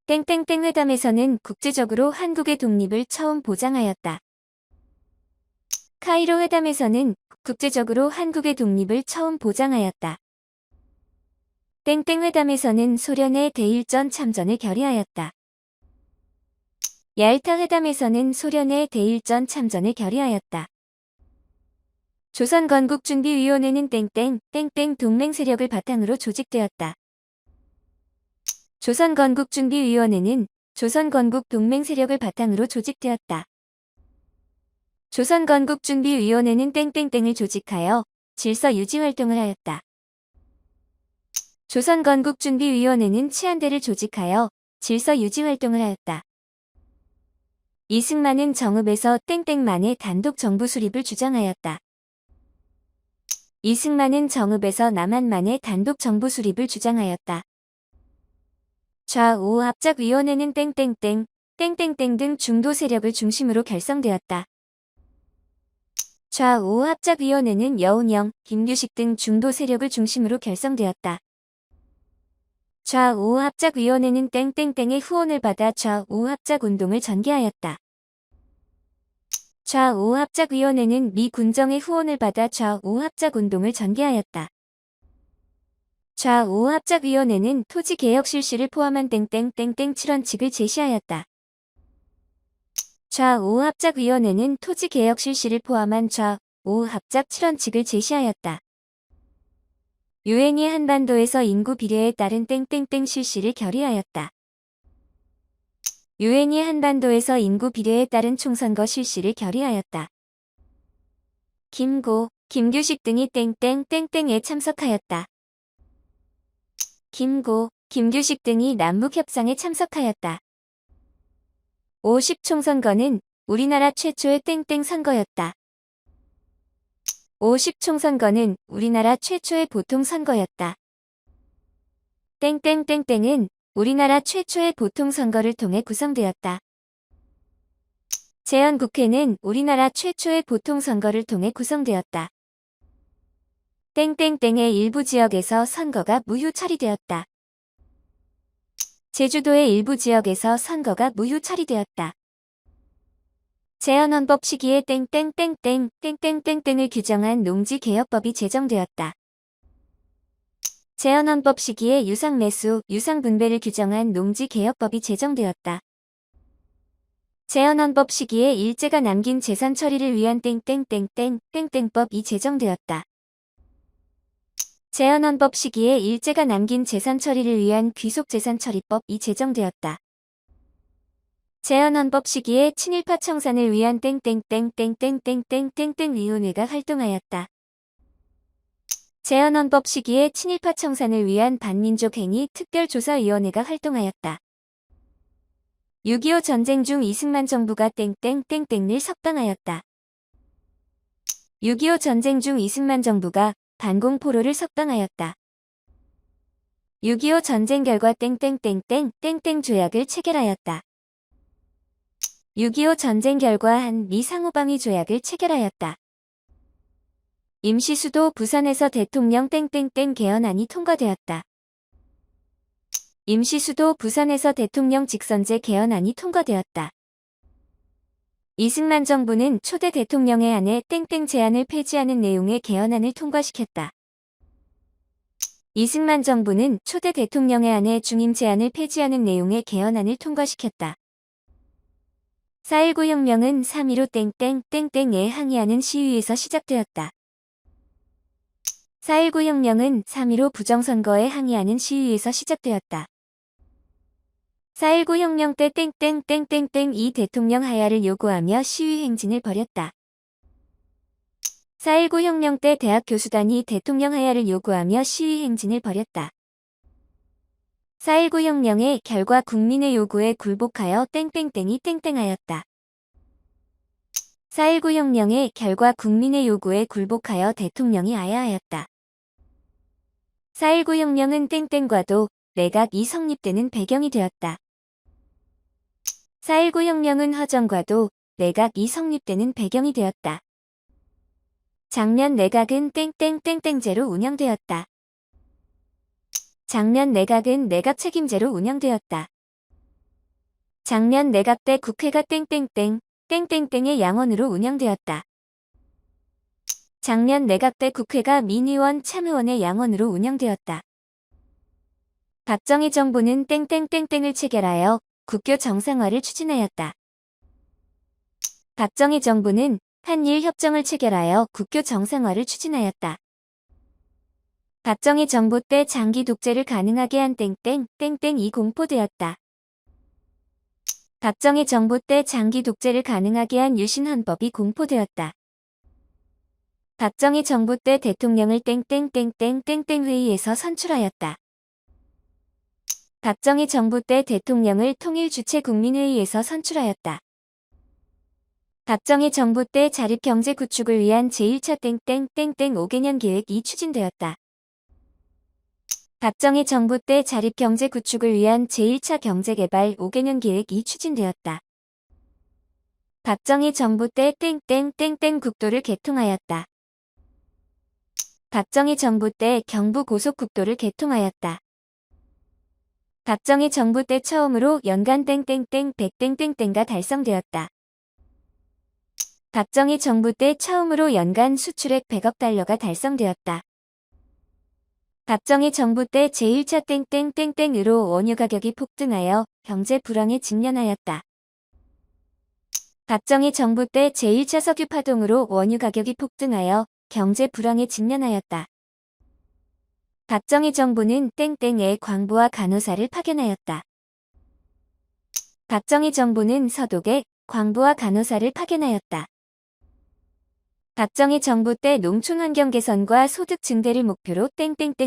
땡땡땡 회담에서는 국제적으로 한국의 독립을 처음 보장하였다. 카이로 회담에서는 국제적으로 한국의 독립을 처음 보장하였다. 땡땡 회담에서는 소련의 대일전 참전을 결의하였다. 얄타 회담에서는 소련의 대일전 참전을 결의하였다. 조선건국준비위원회는 땡땡 동맹 세력을 바탕으로 조직되었다. 조선건국준비위원회는 조선건국 동맹 세력을 바탕으로 조직되었다. 조선건국준비위원회는 땡땡땡을 조직하여 질서 유지 활동을 하였다. 조선건국준비위원회는 치안대를 조직하여 질서 유지 활동을 하였다. 이승만은 정읍에서 땡땡만의 단독 정부 수립을 주장하였다. 이승만은 정읍에서 남한만의 단독 정부 수립을 주장하였다. 좌우합작위원회는 땡땡땡 등 중도 세력을 중심으로 결성되었다. 좌우합작위원회는 여운형, 김규식 등 중도 세력을 중심으로 결성되었다. 좌우합작위원회는 땡땡땡의 후원을 받아 좌우합작운동을 전개하였다. 좌우합작위원회는 미 군정의 후원을 받아 좌우합작운동을 전개하였다. 좌우합작위원회는 토지개혁 실시를 포함한 땡땡땡 7원칙을 제시하였다. 좌우합작위원회는 토지개혁 실시를 포함한 좌우합작 7원칙을 제시하였다. 유엔이 한반도에서 인구 비례에 따른 땡땡땡 실시를 결의하였다. 유엔이 한반도에서 인구 비례에 따른 총선거 실시를 결의하였다. 김규식 등이 땡땡땡땡에 참석하였다. 김규식 등이 남북협상에 참석하였다. 50 총선거는 우리나라 최초의 땡땡 선거였다. 50 총선거는 우리나라 최초의 보통선거였다. 땡땡땡땡은 우리나라 최초의 보통선거를 통해 구성되었다. 제헌국회는 우리나라 최초의 보통선거를 통해 구성되었다. 땡땡땡의 일부 지역에서 선거가 무효 처리되었다. 제주도의 일부 지역에서 선거가 무효 처리되었다. 제헌헌법 시기에 땡땡땡을 규정한 농지개혁법이 제정되었다. 제헌헌법 시기에 유상매수, 유상분배를 규정한 농지개혁법이 제정되었다. 제헌헌법 시기에 일제가 남긴 재산 처리를 위한 땡땡법이 제정되었다. 제헌헌법 시기에 일제가 남긴 재산 처리를 위한 귀속재산처리법이 제정되었다. 제헌헌법 시기에 친일파 청산을 위한 땡땡위원회가 활동하였다. 제헌헌법 시기에 친일파 청산을 위한 반민족 행위 특별조사위원회가 활동하였다. 6.25 전쟁 중 이승만 정부가 땡땡을 석방하였다. 6.25 전쟁 중 이승만 정부가 반공포로를 석방하였다. 6.25 전쟁 결과 조약을 체결하였다. 6.25 전쟁 결과 한미 상호방위 조약을 체결하였다. 임시수도 부산에서 대통령 개헌안이 통과되었다. 임시수도 부산에서 대통령 직선제 개헌안이 통과되었다. 이승만 정부는 초대 대통령의 안에 제안을 폐지하는 내용의 개헌안을 통과시켰다. 이승만 정부는 초대 대통령의 안에 중임 제안을 폐지하는 내용의 개헌안을 통과시켰다. 4.19 혁명은 3.15에 항의하는 시위에서 시작되었다. 4.19 혁명은 3.15 부정선거에 항의하는 시위에서 시작되었다. 4.19 혁명 때 이 대통령 하야를 요구하며 시위 행진을 벌였다. 4.19 혁명 때 대학 교수단이 대통령 하야를 요구하며 시위 행진을 벌였다. 4.19 혁명의 결과 국민의 요구에 굴복하여 땡땡이 땡땡하였다. 4.19 혁명의 결과 국민의 요구에 굴복하여 대통령이 하야하였다. 4.19 혁명은 땡땡과도 내각이 성립되는 배경이 되었다. 4.19 혁명은 허정과도 내각이 성립되는 배경이 되었다. 장면 내각은 땡땡제로 운영되었다. 장면 내각은 내각 책임제로 운영되었다. 작년 내각 때 국회가 땡땡땡의 양원으로 운영되었다. 작년 내각 때 국회가 민의원 참의원의 양원으로 운영되었다. 박정희 정부는 땡땡땡을 체결하여 국교 정상화를 추진하였다. 박정희 정부는 한일 협정을 체결하여 국교 정상화를 추진하였다. 박정희 정부 때 장기 독재를 가능하게 한 땡땡이 공포되었다. 박정희 정부 때 장기 독재를 가능하게 한 유신헌법이 공포되었다. 박정희 정부 때 대통령을 회의에서 선출하였다. 박정희 정부 때 대통령을 통일주체국민회의에서 선출하였다. 박정희 정부 때 자립경제 구축을 위한 제1차 5개년 계획이 추진되었다. 박정희 정부 때 자립경제 구축을 위한 제1차 경제개발 5개년 계획이 추진되었다. 박정희 정부 때 국도를 개통하였다. 박정희 정부 때 경부고속국도를 개통하였다. 박정희 정부 때 처음으로 연간 100가 달성되었다. 박정희 정부 때 처음으로 연간 수출액 100억 달러가 달성되었다. 박정희 정부 때 제1차 으로 원유 가격이 폭등하여 경제 불황에 직면하였다. 박정희 정부 때 제1차 석유 파동으로 원유 가격이 폭등하여 경제 불황에 직면하였다. 박정희 정부는 에 광부와 간호사를 파견하였다. 박정희 정부는 서독에 광부와 간호사를 파견하였다. 박정희 정부 때 농촌 환경 개선과 소득 증대를 목표로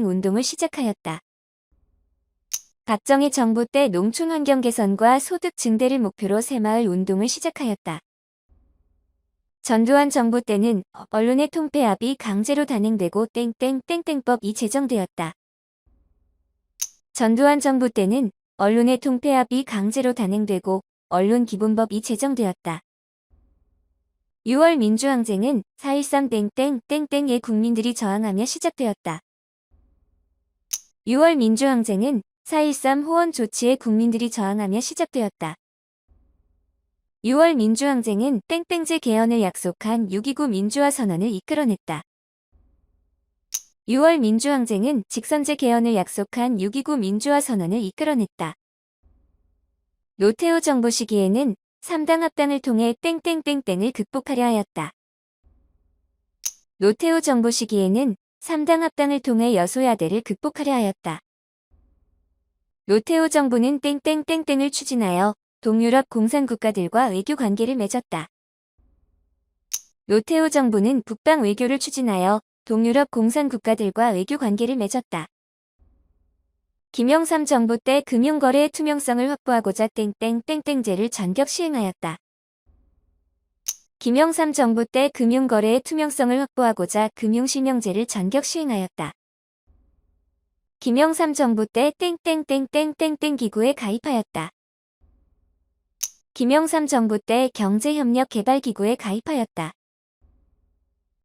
운동을 시작하였다. 박정희 정부 때 농촌 환경 개선과 소득 증대를 목표로 새마을 운동을 시작하였다. 전두환 정부 때는 언론의 통폐합이 강제로 단행되고 법이 제정되었다. 전두환 정부 때는 언론의 통폐합이 강제로 단행되고 언론기본법이 제정되었다. 6월 민주항쟁은 4.13의 국민들이 저항하며 시작되었다. 6월 민주항쟁은 4.13 호원 조치에 국민들이 저항하며 시작되었다. 6월 민주항쟁은 제 개헌을 약속한 6.29 민주화 선언을 이끌어냈다. 6월 민주항쟁은 직선제 개헌을 약속한 6.29 민주화 선언을 이끌어냈다. 노태우 정부 시기에는 3당 합당을 통해 을 극복하려 하였다. 노태우 정부 시기에는 3당 합당을 통해 여소야대를 극복하려 하였다. 노태우 정부는 을 추진하여 동유럽 공산국가들과 외교 관계를 맺었다. 노태우 정부는 북방 외교를 추진하여 동유럽 공산국가들과 외교 관계를 맺었다. 김영삼 정부 때 금융거래의 투명성을 확보하고자 땡제를 전격 시행하였다. 김영삼 정부 때 금융거래의 투명성을 확보하고자 금융실명제를 전격 시행하였다. 김영삼 정부 때 기구에 가입하였다. 김영삼 정부 때 경제협력개발기구에 가입하였다.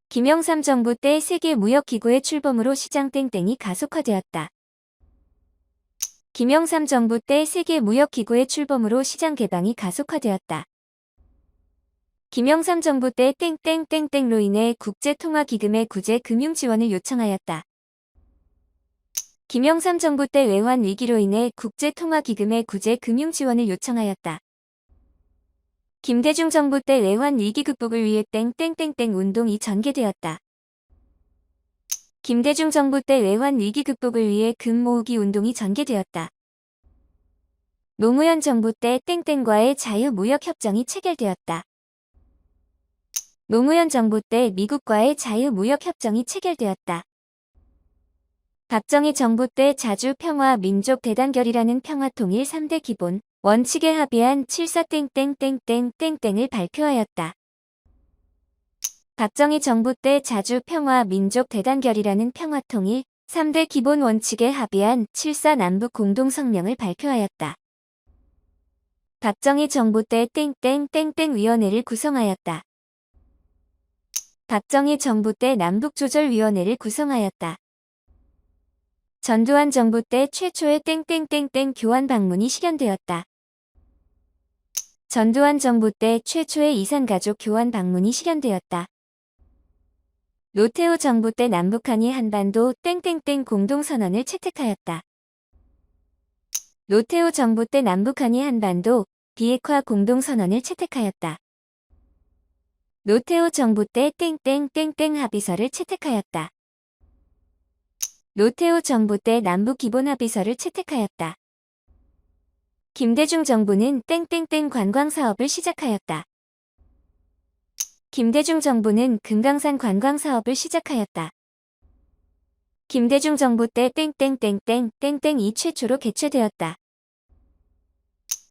김영삼 정부 때 세계무역기구의 출범으로 시장 이 가속화되었다. 김영삼 정부 때 세계무역기구의 출범으로 시장 개방이 가속화되었다. 김영삼 정부 때 로 인해 국제통화기금의 구제 금융지원을 요청하였다. 김영삼 정부 때 외환 위기로 인해 국제통화기금의 구제 금융지원을 요청하였다. 김대중 정부 때 외환 위기 극복을 위해 운동이 전개되었다. 김대중 정부 때 외환 위기 극복을 위해 금 모으기 운동이 전개되었다. 노무현 정부 때 과의 자유무역협정이 체결되었다. 노무현 정부 때 미국과의 자유무역협정이 체결되었다. 박정희 정부 때 자주 평화 민족 대단결이라는 평화통일 3대 기본 원칙에 합의한 74 을 발표하였다. 박정희 정부 때 자주 평화 민족 대단결이라는 평화통일 3대 기본 원칙에 합의한 74 남북 공동성명을 발표하였다. 박정희 정부 때 위원회를 구성하였다. 박정희 정부 때 남북조절위원회를 구성하였다. 전두환 정부 때 최초의 교환 방문이 실현되었다. 전두환 정부 때 최초의 이산가족 교환 방문이 실현되었다. 노태우 정부 때 남북한이 한반도 땡땡땡 공동선언을 채택하였다. 노태우 정부 때 남북한이 한반도 비핵화 공동선언을 채택하였다. 노태우 정부 때 땡땡땡땡 합의서를 채택하였다. 노태우 정부 때 남북기본합의서를 채택하였다. 김대중 정부는 땡땡땡 관광사업을 시작하였다. 김대중 정부는 금강산 관광사업을 시작하였다. 김대중 정부 때 땡땡땡땡 땡땡이 최초로 개최되었다.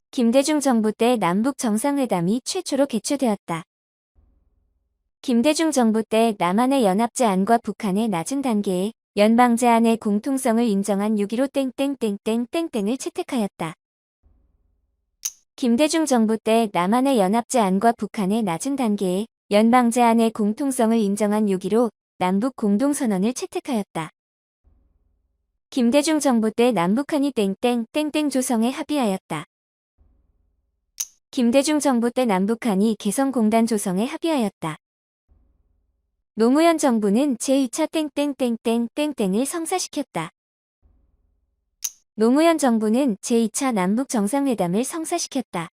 김대중 정부 때 남북 정상회담이 최초로 개최되었다. 김대중 정부 때 남한의 연합제안과 북한의 낮은 단계의 연방제안의 공통성을 인정한 6.15 땡땡땡땡 땡땡을 채택하였다. 김대중 정부 때 남한의 연합제안과 북한의 낮은 단계의 연방제안의 공통성을 인정한 6.15 남북 공동선언을 채택하였다. 김대중 정부 때 남북한이 땡땡땡땡 조성에 합의하였다. 김대중 정부 때 남북한이 개성공단 조성에 합의하였다. 노무현 정부는 제2차 땡땡땡땡 땡땡을 성사시켰다. 노무현 정부는 제2차 남북 정상회담을 성사시켰다.